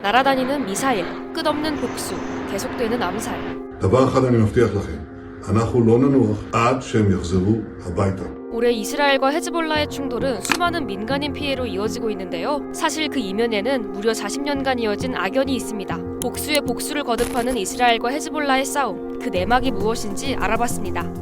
날아다니는 미사일, 끝없는 복수, 계속되는 암살. דבר אחד אני מבטיח לכם, אנחנו לא ננוח עד שהם יחזרו הביתה. 올해 이스라엘과 헤즈볼라의 충돌은 수많은 민간인 피해로 이어지고 있는데요. 사실 그 이면에는 무려 40년간 이어진 악연이 있습니다. 복수의 복수를 거듭하는 이스라엘과 헤즈볼라의 싸움, 그 내막이 무엇인지 알아봤습니다.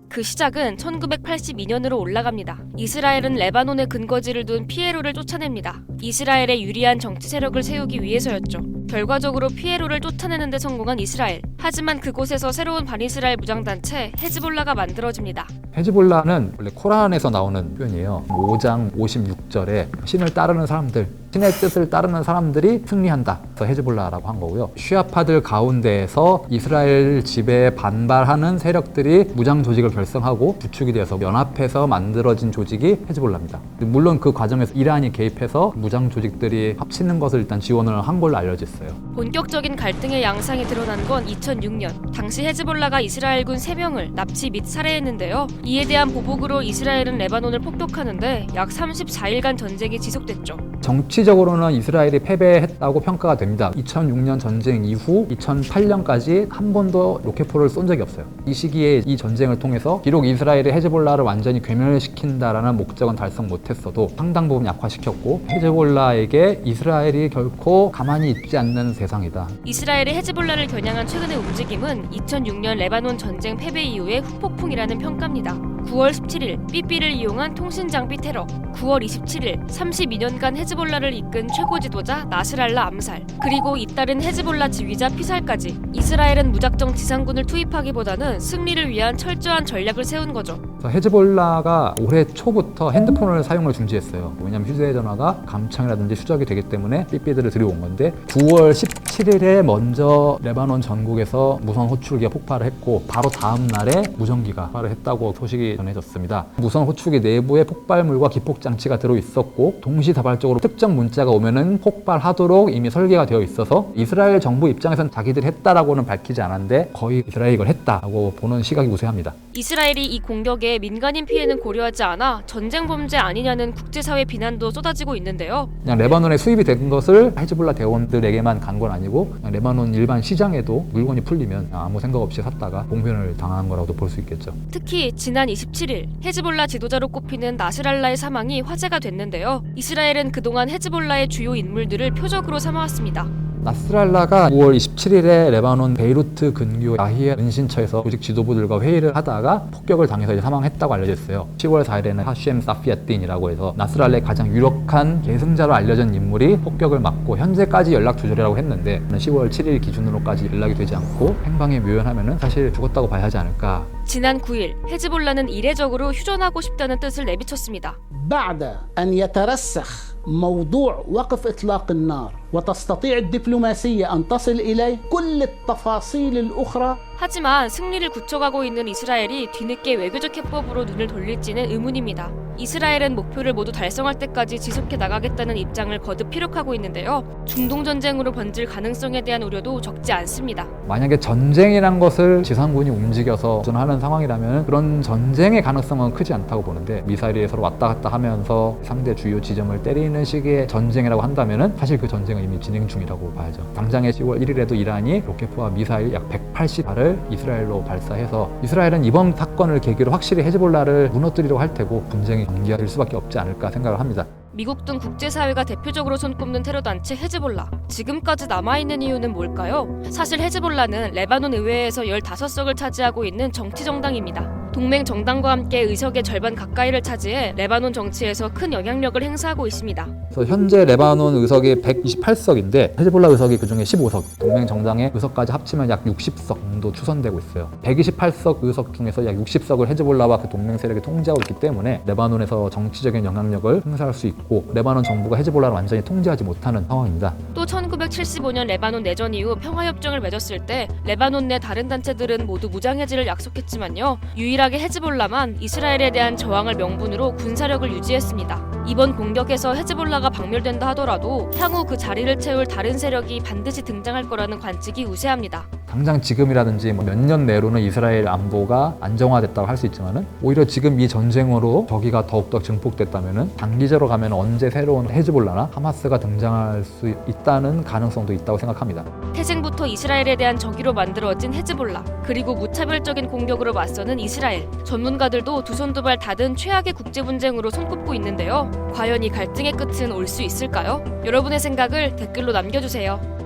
그 시작은 1982년으로 올라갑니다. 이스라엘은 레바논에 근거지를 둔 피에로를 쫓아냅니다. 이스라엘에 유리한 정치 세력을 세우기 위해서였죠. 결과적으로 피에로를 쫓아내는 데 성공한 이스라엘. 하지만 그곳에서 새로운 반이스라엘 무장단체 헤즈볼라가 만들어집니다. 헤즈볼라는 원래 코란에서 나오는 표현이에요. 5장 56절에 신을 따르는 사람들, 신의 뜻을 따르는 사람들이 승리한다. 그래서 헤즈볼라라고 한 거고요. 쉬아파들 가운데에서 이스라엘 지배에 반발하는 세력들이 무장 조직을 결성하고 구축이 되어서 연합해서 만들어진 조직이 헤즈볼라입니다. 물론 그 과정에서 이란이 개입해서 무장 조직들이 합치는 것을 일단 지원을 한 걸로 알려져 있어요. 본격적인 갈등의 양상이 드러난 건 2006년. 당시 헤즈볼라가 이스라엘군 3명을 납치 및 살해했는데요. 이에 대한 보복으로 이스라엘은 레바논을 폭격하는데 약 34일간 전쟁이 지속됐죠. 정치적으로는 이스라엘이 패배했다고 평가가 됩니다. 2006년 전쟁 이후 2008년까지 한 번도 로켓포를 쏜 적이 없어요. 이 시기에 이 전쟁을 통해서 비록 이스라엘이 헤즈볼라를 완전히 괴멸시킨다라는 목적은 달성 못했어도 상당 부분 약화시켰고 헤즈볼라에게 이스라엘이 결코 가만히 있지 않는 세상이다. 이스라엘이 헤즈볼라를 겨냥한 최근의 움직임은 2006년 레바논 전쟁 패배 이후의 후폭풍이라는 평가입니다. 9월 17일 삐삐를 이용한 통신장비 테러, 9월 27일 32년간 헤즈볼라를 이끈 최고 지도자 나스랄라 암살, 그리고 잇따른 헤즈볼라 지휘자 피살까지. 이스라엘은 무작정 지상군을 투입하기보다는 승리를 위한 철저한 전략을 세운 거죠. 헤즈볼라가 올해 초부터 핸드폰을 사용을 중지했어요. 왜냐하면 휴대전화가 감청이라든지 추적이 되기 때문에 삐삐들을 들여온 건데 9월 17일에 먼저 레바논 전국에서 무선 호출기가 폭발을 했고 바로 다음 날에 무전기가 폭발을 했다고 소식이 전해졌습니다. 무선 호출기 내부에 폭발물과 기폭장치가 들어있었고 동시다발적으로 특정 문자가 오면은 폭발하도록 이미 설계가 되어 있어서 이스라엘 정부 입장에서는 자기들이 했다라고는 밝히지 않았는데 거의 이스라엘이 이걸 했다라고 보는 시각이 우세합니다. 이스라엘이 이 공격에 민간인 피해는 고려하지 않아 전쟁 범죄 아니냐는 국제사회 비난도 쏟아지고 있는데요. 그냥 레바논에 수입이 된 것을 헤즈볼라 대원들에게만 간 건 아니고 그냥 레바논 일반 시장에도 물건이 풀리면 아무 생각 없이 샀다가 봉변을 당한 거라고도 볼 수 있겠죠. 특히 지난 27일 헤즈볼라 지도자로 꼽히는 나스랄라의 사망이 화제가 됐는데요. 이스라엘은 그동안 헤즈볼라의 주요 인물들을 표적으로 삼아왔습니다. 나스랄라가 9월 27일에 레바논 베이루트 근교 야히야 은신처에서 조직 지도부들과 회의를 하다가 폭격을 당해서 이제 사망했다고 알려졌어요. 10월 4일에는 하셴 사피아틴이라고 해서 나스랄라의 가장 유력한 계승자로 알려진 인물이 폭격을 맞고 현재까지 연락 두절이라고 했는데 10월 7일 기준으로까지 연락이 되지 않고 행방이 묘연하면은 사실 죽었다고 봐야 하지 않을까. 지난 9일 헤즈볼라는 이례적으로 휴전하고 싶다는 뜻을 내비쳤습니다. بعد أن يترسخ موضوع وقف إطلاق النار وتستطيع الدبلوماسية أن تصل إليه كل التفاصيل الأخرى. 하지만 승리를 굳혀가고 있는 이스라엘이 뒤늦게 외교적 해법으로 눈을 돌릴지는 의문입니다. 이스라엘은 목표를 모두 달성할 때까지 지속해 나가겠다는 입장을 거듭 피력하고 있는데요. 중동 전쟁으로 번질 가능성에 대한 우려도 적지 않습니다. 만약에 전쟁이란 것을 지상군이 움직여서 도전하는 상황이라면 그런 전쟁의 가능성은 크지 않다고 보는데 미사일이 서로 왔다 갔다 하면서 상대 주요 지점을 때리는 식의 전쟁이라고 한다면 사실 그 전쟁은 이미 진행 중이라고 봐야죠. 당장의 10월 1일에도 이란이 로켓포와 미사일 약 180발을 이스라엘로 발사해서 이스라엘은 이번 사건을 계기로 확실히 헤즈볼라를 무너뜨리려고 할 테고 분쟁이 전개될 수밖에 없지 않을까 생각을 합니다. 미국 등 국제사회가 대표적으로 손꼽는 테러단체 헤즈볼라. 지금까지 남아있는 이유는 뭘까요? 사실 헤즈볼라는 레바논 의회에서 15석을 차지하고 있는 정치정당입니다. 동맹 정당과 함께 의석의 절반 가까이를 차지해 레바논 정치에서 큰 영향력을 행사하고 있습니다. 그래서 현재 레바논 의석이 128석인데 헤즈볼라 의석이 그중에 15석, 동맹 정당의 의석까지 합치면 약 60석 정도 추선되고 있어요. 128석 의석 중에서 약 60석을 헤즈볼라와 그 동맹 세력이 통제하고 있기 때문에 레바논에서 정치적인 영향력을 행사할 수 있고 레바논 정부가 헤즈볼라를 완전히 통제하지 못하는 상황입니다. 또 1975년 레바논 내전 이후 평화협정을 맺었을 때 레바논 내 다른 단체들은 모두 무장해지를 약속했지만요. 유일하게 헤즈볼라만 이스라엘에 대한 저항을 명분으로 군사력을 유지했습니다. 이번 공격에서 헤즈볼라가 박멸된다 하더라도 향후 그 자리를 채울 다른 세력이 반드시 등장할 거라는 관측이 우세합니다. 당장 지금이라든지 몇 년 내로는 이스라엘 안보가 안정화됐다고 할 수 있지만은 오히려 지금 이 전쟁으로 저기가 더욱더 증폭됐다면은 단기적으로 가면 언제 새로운 헤즈볼라나 하마스가 등장할 수 있다는 가능성도 있다고 생각합니다. 태생부터 이스라엘에 대한 적의로 만들어진 헤즈볼라, 그리고 무차별적인 공격으로 맞서는 이스라엘. 전문가들도 두 손 두 발 닫은 최악의 국제 분쟁으로 손꼽고 있는데요. 과연 이 갈등의 끝은 올 수 있을까요? 여러분의 생각을 댓글로 남겨주세요.